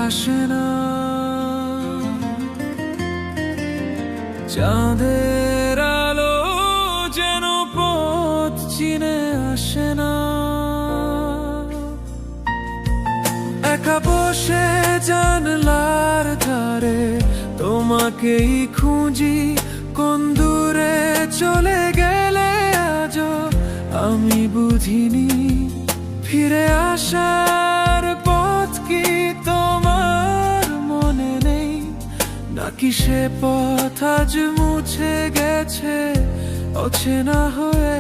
আসে না, চাঁদের আলো যেন পথ চিনে আসে না। একা বসে জানলার ধারে তোমাকেই খুঁজি, কোন দূরে চলে গেলে আজও আমি বুঝিনি। ফিরে আসার পথ কি তোমার মনে নেই, নাকি সে পথ আজ মুছে গেছে অচেনা হয়ে?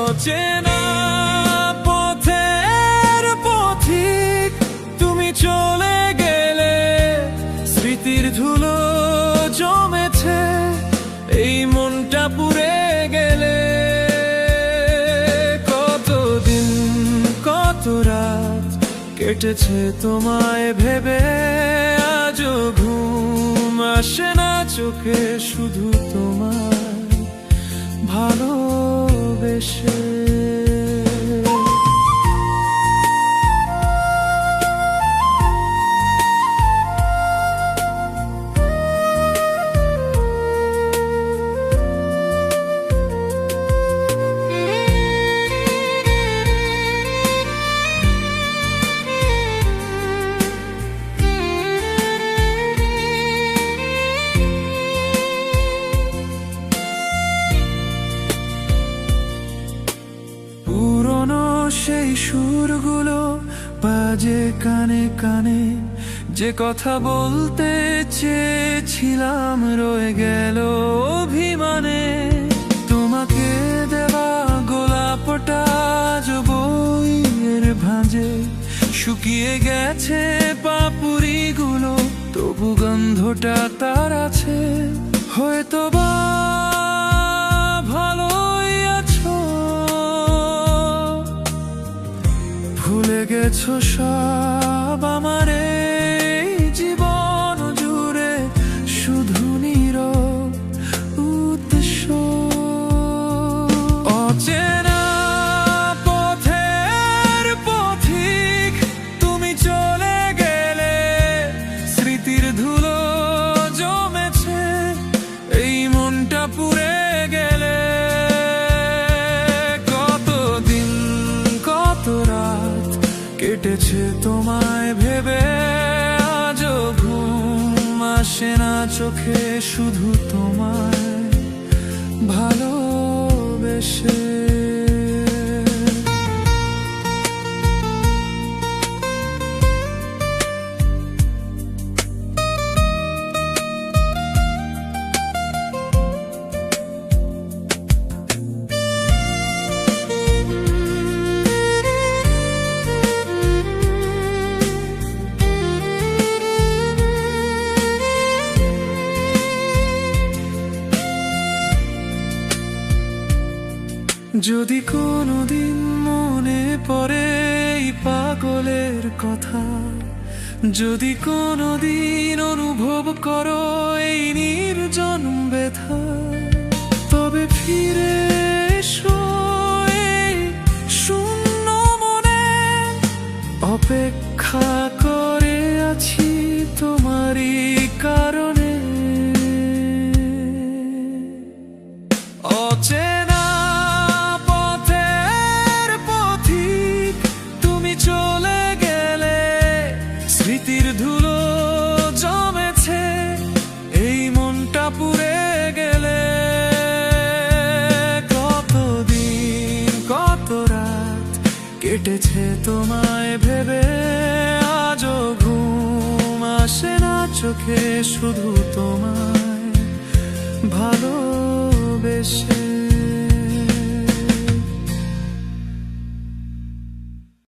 অচেনা পথের পথিক তুমি চলে গেলে, স্মৃতির ধুলো জমেছে এই মনটা পুড়ে গেলে। কতদিন কত রাত কেটেছে তোমায় ভেবে, আজও ঘুম আসে না চোখে শুধু তোমায় ভালোবেসে। সেই সুরগুলো বাজে কানে কানে, যে কথা বলতে চেয়েছিলাম রয়ে গেল অভিমানে। তোমাকে দেওয়া গোলাপটা বইয়ের ভাঁজে শুকিয়ে গেছে পাপড়িগুলো, তবু গন্ধটা তার আছে। হয়তো বা ভালোই আছো, ভুলে গেছো সব আমার এই জীবন জুড়ে, শুধু নীরব উদ্দেশ্য। অচেনা পথের পথিক তুমি চলে গেলে, স্মৃতির ধুলো জমেছে এই মনটা পুড়ে গেলে। কতদিন কত রাত কেটেছে তোমায় ভেবে, আজও ঘুম আসে না চোখে শুধু তোমায় ভালোবেসে। যদি কোনোদিন মনে পড়ে এই পাগলের কথা, যদি কোনোদিন অনুভব করো এই নির্জন ব্যথা, তবে ফিরে এসো এই শূন্য মনে। অপেক্ষা করে আছি তোমারই কারণে। অচেনা স্মৃতির ধুলো জমেছে এই মনটা পুড়ে গেলে। কতদিন কত রাত কেটেছে তোমায় ভেবে, আজও ঘুম আসে না চোখে শুধু তোমায় ভালোবেসে।